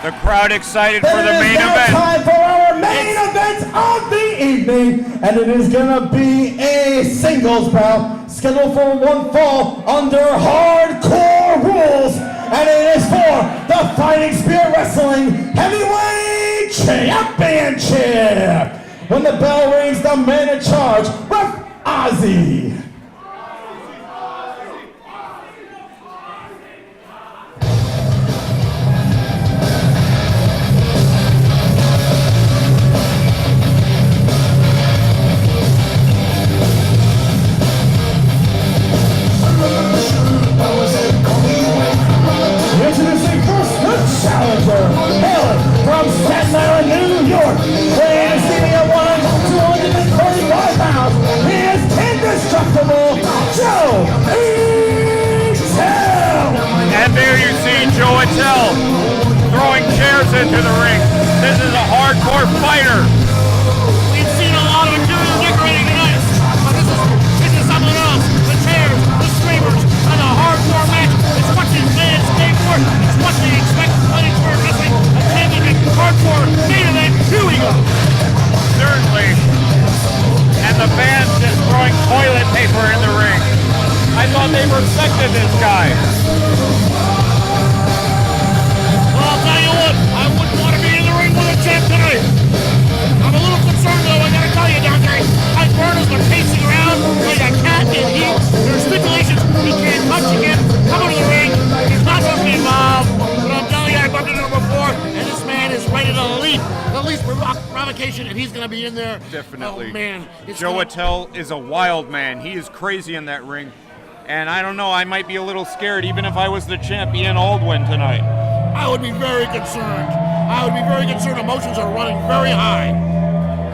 The crowd excited for the main event. Time for our main event of the evening, and it is gonna be a singles bout scheduled for one fall under hardcore rules, and it is for the Fighting Spirit Wrestling Heavyweight Championship. When the bell rings, the man in charge, Ref Ozzy. Introducing first the challenger, hailing from Staten Island, New York, weighing at 235 pounds. He is Indestructible, Joe Ettell. And there you see Joe Ettell throwing chairs into the ring. This is a hardcore fighter. We've seen a lot of interior decorating tonight, but this is something else. The chairs, the screamers, and the hardcore match. It's what these fans came for. It's what they expect Fighting Spirit Wrestling, a championship hardcore main event. Here we go. Certainly. And the fans just throwing toilet paper in the ring. I thought they respected this guy. Well, I'll tell you what, I wouldn't want to be in the ring with a champ tonight. I'm a little concerned though, I gotta tell you, Dante. Mike Burner's been pacing around like a cat in heat. There's stipulations he can't touch again, come into the ring. He's not supposed to be involved, but I'm telling you, I bumped into him before, and this man is ready to leap. The least provocation, and he's gonna be in there. Definitely. Oh man. Joe Ettell is a wild man. He is crazy in that ring. And I don't know, I might be a little scared even if I was the champion Aldwin tonight. I would be very concerned. Emotions are running very high.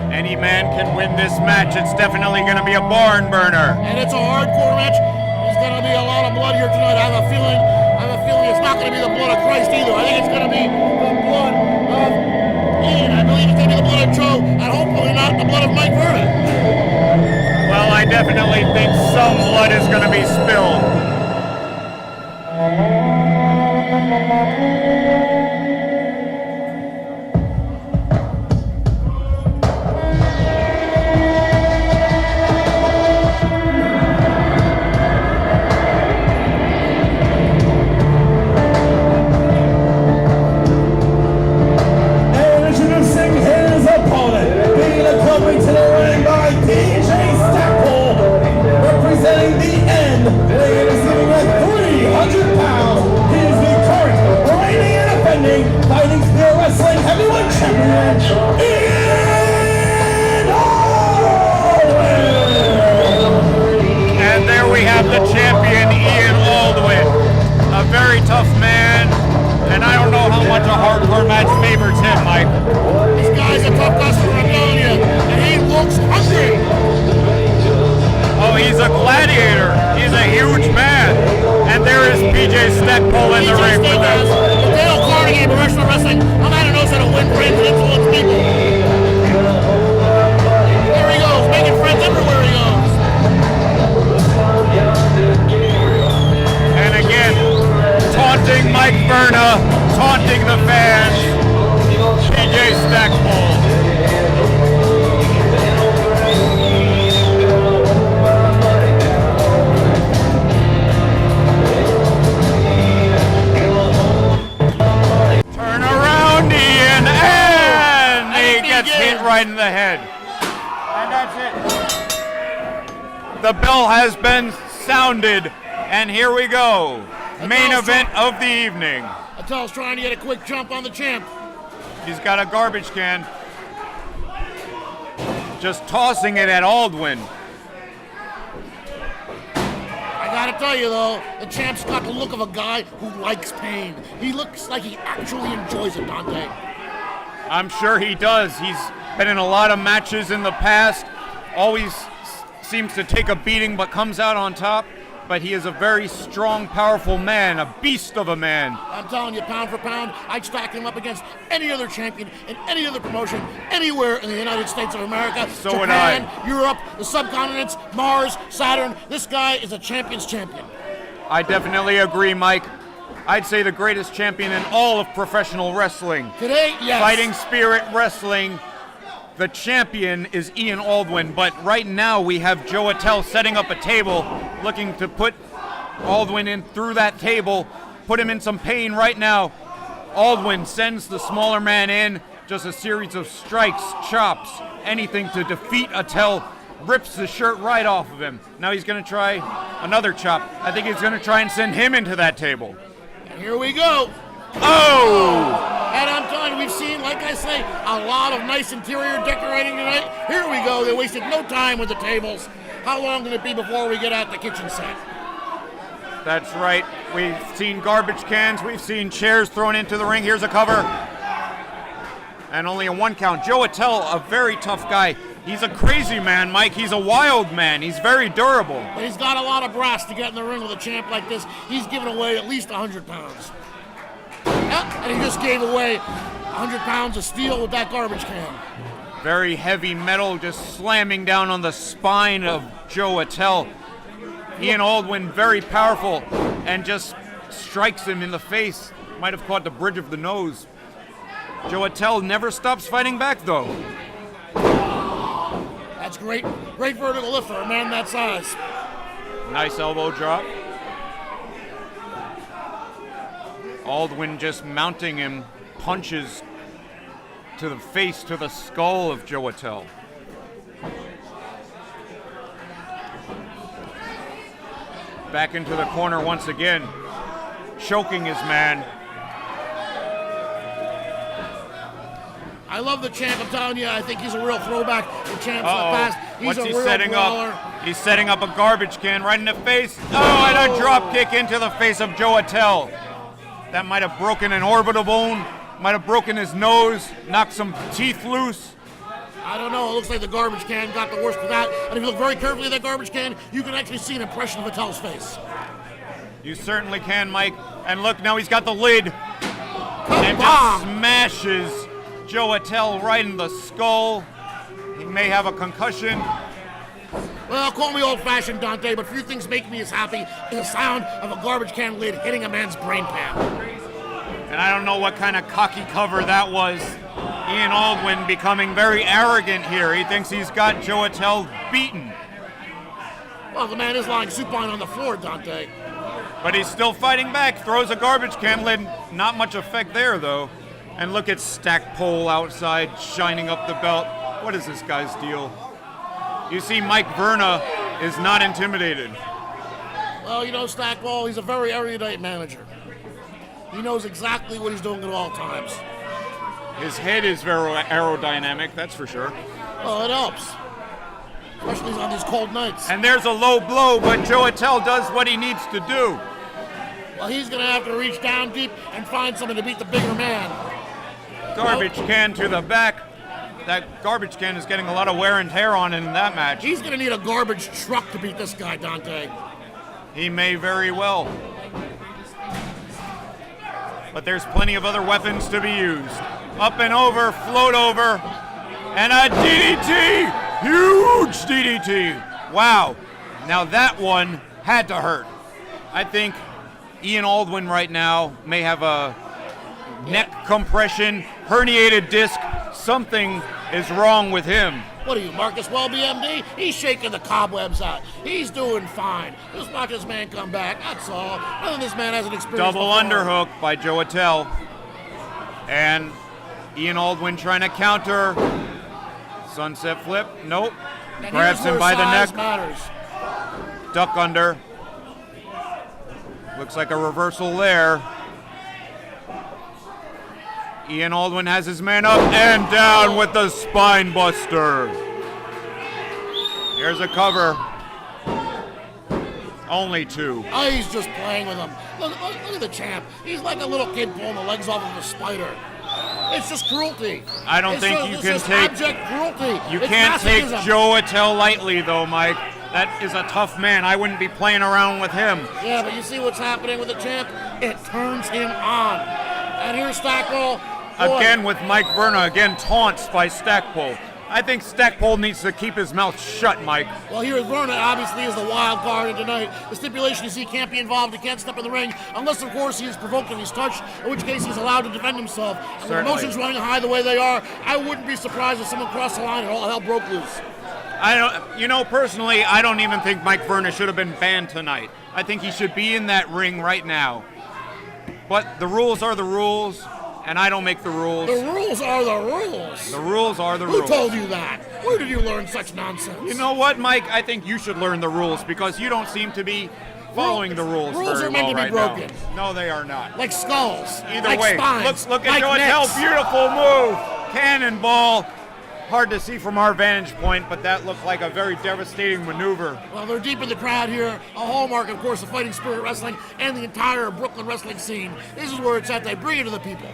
Any man can win this match. It's definitely going to be a barn burner. And it's a hardcore match. There's going to be a lot of blood here tonight. I have a feeling it's not going to be the blood of Christ either. I think it's going to be the blood of Ian. I believe it's going to be the blood of Joe, and hopefully not the blood of Mike Vernon. Well, I definitely think some blood is going to be spilled. Fighting Spirit Wrestling Heavyweight Champion, Ian Aldwin! And there we have the champion, Ian Aldwin. A very tough man, and I don't know how much a hardcore match favors him, Mike. This guy's a tough customer, I'm telling you, and he looks hungry. Oh, he's a gladiator. He's a huge man. And there is PJ Stackpole in the ring with us. Dale Carnegie in professional wrestling. A man who knows how to win friends and influence people. There he goes, making friends everywhere he goes. And again, taunting Mike Berna, taunting the fans. PJ Stackpole. Hit right in the head. And that's it. The bell has been sounded, and here we go. Main event of the evening. Attell's trying to get a quick jump on the champ. He's got a garbage can. Just tossing it at Aldwin. I gotta tell you though, the champ's got the look of a guy who likes pain. He looks like he actually enjoys it, Dante. I'm sure he does. He's been in a lot of matches in the past. Always seems to take a beating but comes out on top. But he is a very strong, powerful man, a beast of a man. I'm telling you, pound for pound, I'd stack him up against any other champion in any other promotion, anywhere in the United States of America. So Japan, would I. Europe, the subcontinents, Mars, Saturn. This guy is a champion's champion. I definitely agree, Mike. I'd say the greatest champion in all of professional wrestling. Today, yes. Fighting Spirit Wrestling. The champion is Ian Aldwin, but right now we have Joe Ettell setting up a table, looking to put Aldwin in through that table, put him in some pain right now. Aldwin sends the smaller man in, just a series of strikes, chops, anything to defeat Ettell, rips the shirt right off of him. Now he's going to try another chop. I think he's going to try and send him into that table. And here we go. Oh! And I'm telling you, we've seen, like I say, a lot of nice interior decorating tonight. Here we go. They wasted no time with the tables. How long can it be before we get out the kitchen set? That's right. We've seen garbage cans. We've seen chairs thrown into the ring. Here's a cover. And only a 1 count. Joe Ettell, a very tough guy. He's a crazy man, Mike. He's a wild man. He's very durable. But he's got a lot of brass to get in the ring with a champ like this. He's giving away at least 100 pounds. And he just gave away 100 pounds of steel with that garbage can. Very heavy metal just slamming down on the spine of Joe Ettell. Ian Aldwin, very powerful, and just strikes him in the face. Might have caught the bridge of the nose. Joe Ettell never stops fighting back, though. That's great. Great vertical lift for a man that size. Nice elbow drop. Aldwin just mounting him, punches to the face, to the skull of Joe Ettell. Back into the corner once again, choking his man. I love the champ. I'm telling you, I think he's a real throwback to champs in the past. What's he real setting brawler. up? He's setting up a garbage can right in the face. Oh, and a drop kick into the face of Joe Ettell. That might have broken an orbital bone, might have broken his nose, knocked some teeth loose. I don't know. It looks like the garbage can got the worst of that. And if you look very carefully at that garbage can, you can actually see an impression of Attell's face. You certainly can, Mike. And look, now he's got the lid. And Bomb. just smashes Joe Ettell right in the skull. He may have a concussion. Well, call me old-fashioned, Dante, but few things make me as happy as the sound of a garbage can lid hitting a man's brain pan. And I don't know what kind of cocky cover that was. Ian Aldwin becoming very arrogant here. He thinks he's got Joe Ettell beaten. Well, the man is lying supine on the floor, Dante. But he's still fighting back. Throws a garbage can lid. Not much effect there, though. And look at Stackpole outside, shining up the belt. What is this guy's deal? You see, Mike Verna is not intimidated. Well, you know, Stackpole, he's a very erudite manager. He knows exactly what he's doing at all times. His head is very aerodynamic, that's for sure. Well, it helps. Especially on these cold nights. And there's a low blow, but Joe Ettell does what he needs to do. Well, he's going to have to reach down deep and find something to beat the bigger man. Garbage can to the back. That garbage can is getting a lot of wear and tear on in that match. He's going to need a garbage truck to beat this guy, Dante. He may very well. But there's plenty of other weapons to be used. Up and over, float over, and a DDT! Huge DDT! Wow. Now that one had to hurt. I think Ian Aldwin right now may have a neck compression, herniated disc. Something is wrong with him. What are you, Marcus Welby, MD? He's shaking the cobwebs out. He's doing fine. Just watch this man come back, that's all. Nothing this man hasn't experienced Double before. underhook by Joe Ettell. And Ian Aldwin trying to counter. Sunset flip, nope. And Grabs here's him where by the size neck. matters. Duck under. Looks like a reversal there. Ian Aldwin has his man up and down with the spine buster. Here's a cover. Only two. Oh, he's just playing with him. Look at the champ. He's like a little kid pulling the legs off of a spider. It's just cruelty. I don't think you can take abject cruelty. You It's can't take masochism. Joe Ettell lightly, though, Mike. That is a tough man. I wouldn't be playing around with him. Yeah, but you see what's happening with the champ? It turns him on. And here's Stackpole. Boy, Again with Mike Verna. Again taunts by Stackpole. I think Stackpole needs to keep his mouth shut, Mike. Well, here Verna obviously is the wild card tonight. The stipulation is he can't be involved, he can't step in the ring, unless, of course, he is provoked and he's touched, in which case he's allowed to defend himself. And with Certainly. emotions running high the way they are, I wouldn't be surprised if someone crossed the line and all hell broke loose. Personally, I don't even think Mike Verna should have been banned tonight. I think he should be in that ring right now. But the rules are the rules, and I don't make the rules. The rules are the rules. The rules are the Who rules. told you that? Where did you learn such nonsense? You know what, Mike? I think you should learn the rules because you don't seem to be following the rules Rules very are meant well to be right broken. now. No, they are not. Like skulls. Either like way, spines, look at like Joe necks. Attell. Beautiful move. Cannonball. Hard to see from our vantage point, but that looked like a very devastating maneuver. Well, they're deep in the crowd here. A hallmark, of course, of Fighting Spirit Wrestling and the entire Brooklyn wrestling scene. This is where it's at. They bring it to the people.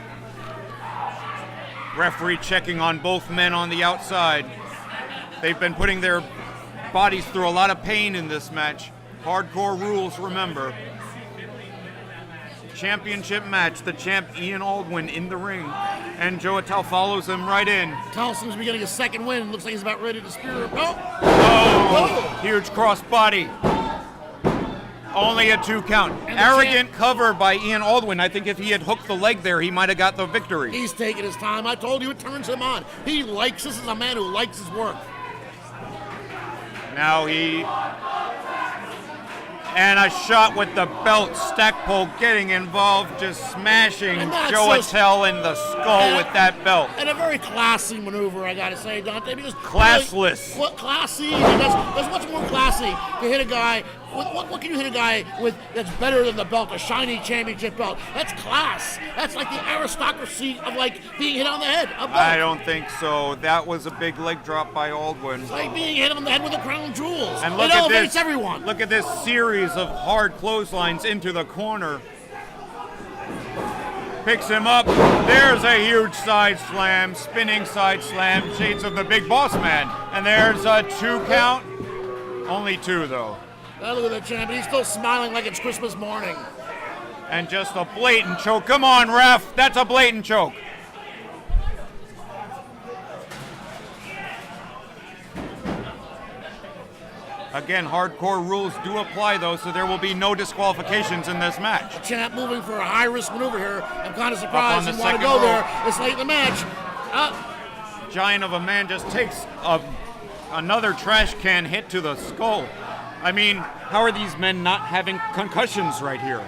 Referee checking on both men on the outside. They've been putting their bodies through a lot of pain in this match. Hardcore rules, remember. Championship match, the champ Ian Aldwin in the ring, and Joe Attell follows him right in. Attell seems to be getting a second win. Looks like he's about ready to spear him. Oh, huge crossbody. Only a 2 count. And the Arrogant cover by Ian Aldwin. I think if he had hooked the leg there, he might have got the victory. He's taking his time. I told you it turns him on. He likes, this is a man who likes his work. Now and a shot with the belt. Stackpole getting involved, just smashing And that's Joe just- Attell in the skull with that belt. And a very classy maneuver, I gotta say, Dante. Because Classless. What classy? That's much more classy to hit a guy. What can you hit a guy with that's better than the belt, a shiny championship belt? That's class. That's like the aristocracy of like being hit on the head. A belt. I don't think so. That was a big leg drop by Aldwin. It's like being hit on the head with a crown jewels. And It look at elevates this. everyone. Look at this series of hard clotheslines into the corner. Picks him up. There's a huge side slam, spinning side slam, shades of the big boss man. And there's a 2 count. Only 2 though. Now look at the champ. He's still smiling like it's Christmas morning. And just a blatant choke. Come on, ref. That's a blatant choke. Again, hardcore rules do apply, though, so there will be no disqualifications in this match. Champ moving for a high-risk maneuver here. I'm kind of on surprised the he want to second go rope. there this late in the match. Giant of a man just takes another trash can hit to the skull. I mean, how are these men not having concussions right here?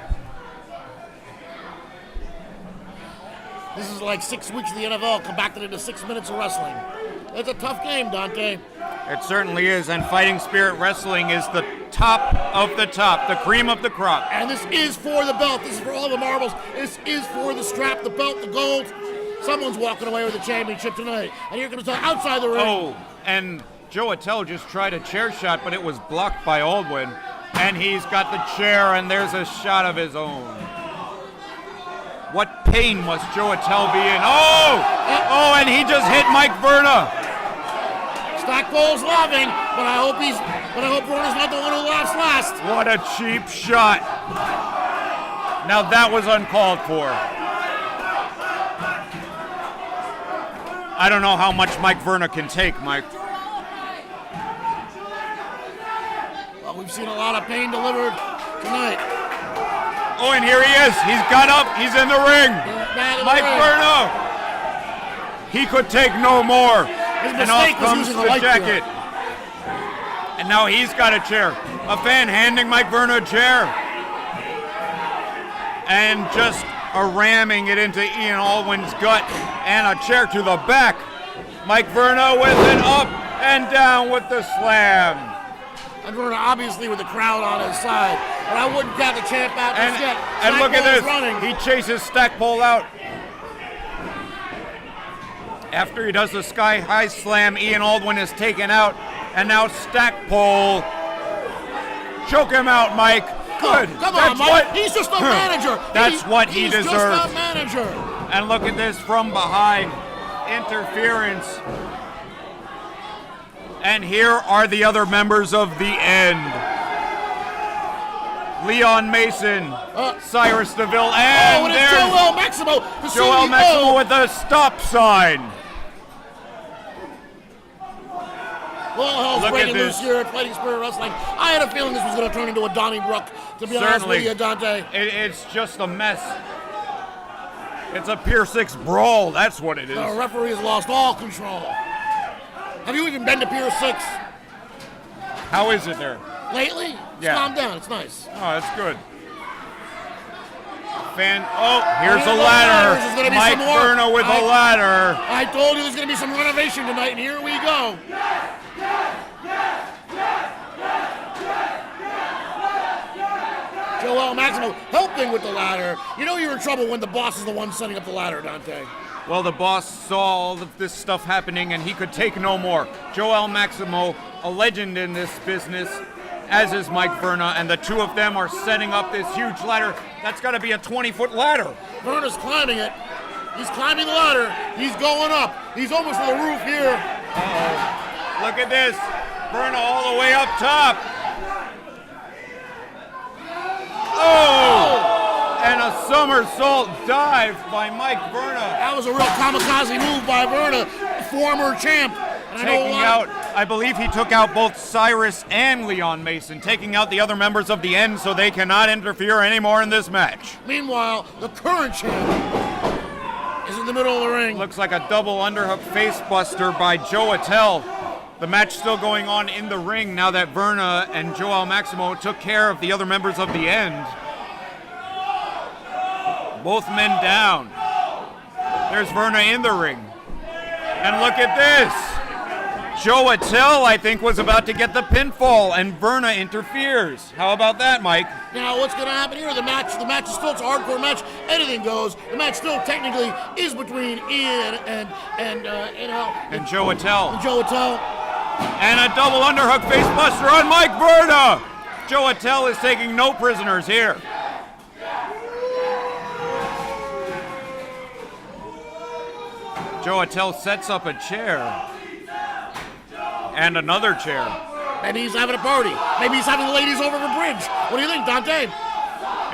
This is like 6 weeks of the NFL compacted into 6 minutes of wrestling. It's a tough game, Dante. It certainly is, and Fighting Spirit Wrestling is the top of the top, the cream of the crop. And this is for the belt. This is for all the marbles. This is for the strap, the belt, the gold. Someone's walking away with the championship tonight. And you're going to talk outside the ring. Oh, and Joe Attell just tried a chair shot, but it was blocked by Aldwin. And he's got the chair, and there's a shot of his own. What pain must Joe Attell be in? Oh, and he just hit Mike Verna. Stackpole's laughing, but I hope Verna's not the one who laughs last. What a cheap shot. Now that was uncalled for. I don't know how much Mike Verna can take, Mike. Well, we've seen a lot of pain delivered tonight. Oh, and here he is. He's got up. He's in the ring. Mike Verna. He could take no more. And off mistake was comes using the a light jacket. And now he's got a chair. A fan handing Mike Verna a chair. And just ramming it into Ian Aldwin's gut. And a chair to the back. Mike Verna with it up and down with the slam. And Verna obviously with the crowd on his side. But I wouldn't count the champ out just yet. And look at Stackpole's this. running. He chases Stackpole out. After he does the sky high slam, Ian Aldwin is taken out. And now Stackpole. Choke him out, Mike. Good. Come on, Mike. He's just a manager. That's what he deserves. He's just a manager. And look at this from behind. Interference. And here are the other members of the end. Leon Mason, Cyrus DeVille, and and it's there's Joel Maximo, the Joel CEO. Maximo with a stop sign. Well, hell's Look breaking at loose this. here at Fighting Spirit Wrestling. I had a feeling this was going to turn into a Donnybrook, to be honest with Certainly. you, Dante. It's just a mess. It's a Pier 6 brawl. That's what it is. The referee has lost all control. Have you even been to Pier 6 How is it there? lately? Yeah. Calm down. It's nice. Oh, that's good. Here's a Here's ladder. there's gonna be Mike some more. Verna with a ladder. I told you there's going to be some renovation tonight, and here we go. Joel Maximo helping with the ladder. You know you're in trouble when the boss is the one setting up the ladder, Dante. Well, the boss saw all of this stuff happening and he could take no more. Joel Maximo, a legend in this business, as is Mike Verna, and the two of them are setting up this huge ladder. That's got to be a 20-foot ladder. Verna's climbing it. He's climbing the ladder. He's going up. He's almost to the roof here. Uh-oh. Look at this. Verna all the way up top. Oh! And a somersault dive by Mike Verna. That was a real kamikaze move by Verna, former champ. And Taking out, I believe he took out both Cyrus and Leon Mason, taking out the other members of the End so they cannot interfere anymore in this match. Meanwhile, the current champ is in the middle of the ring. Looks like a double underhook facebuster by Joe Attell. The match still going on in the ring now that Verna and Joel Maximo took care of the other members of the End. Both men down. There's Verna in the ring. And look at this. Joe Attell, I think, was about to get the pinfall, and Verna interferes. How about that, Mike? Now, what's going to happen here? The match is still, it's a hardcore match. Anything goes. The match still technically is between Ian and Joe Attell. Joe Attell. And a double underhook facebuster on Mike Verna. Joe Attell is taking no prisoners here. Joe Attell sets up a chair. And another chair. Maybe he's having a party. Maybe he's having the ladies over for bridge. What do you think, Dante?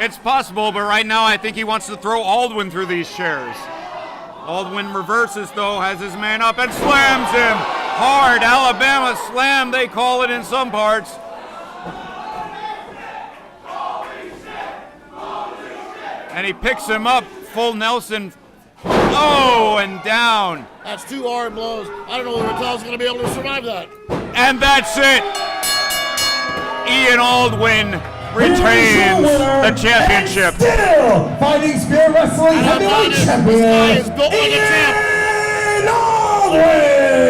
It's possible, but right now I think he wants to throw Aldwin through these chairs. Aldwin reverses, though, has his man up and slams him. Hard Alabama slam, they call it in some parts. And he picks him up, full Nelson. Oh, and down. That's two hard blows. I don't know whether Attell's going to be able to survive that. And that's it. Ian Aldwin retains the championship. And still Fighting Spirit Wrestling And I'm Heavyweight telling you, this guy is Champion, built like a champ. Ian Aldwin.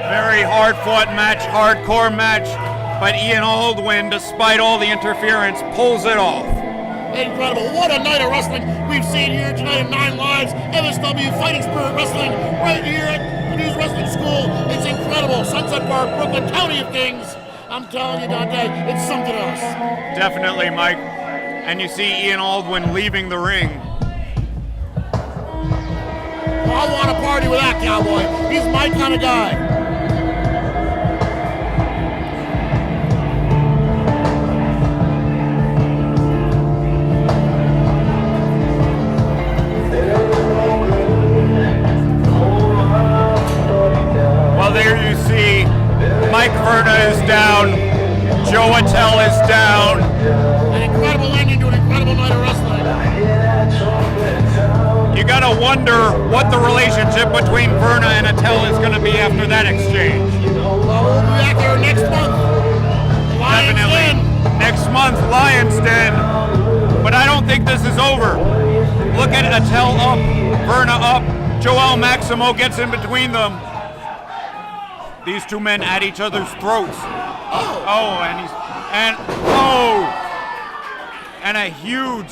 Very hard-fought match, hardcore match, but Ian Aldwin, despite all the interference, pulls it off. Incredible. What a night of wrestling we've seen here tonight at Nine Lives, FSW Fighting Spirit Wrestling, right here at the News Wrestling School. It's incredible. Sunset Park, Brooklyn, County of Kings. I'm telling you, Dante, it's something else. Definitely, Mike. And you see Ian Aldwin leaving the ring. I want to party with that cowboy. He's my kind of guy. Well, there you see Mike Verna is down, Joe Attell is down. An incredible ending to an incredible night of wrestling. You gotta wonder what the relationship between Verna and Attell is gonna be after that exchange. Well, we'll be back here next month. Lions Definitely. Den. Next month, Lions Den. But I don't think this is over. Look at Attell up, Verna up, Joel Maximo gets in between them. These two men at each other's throats. Oh. And a huge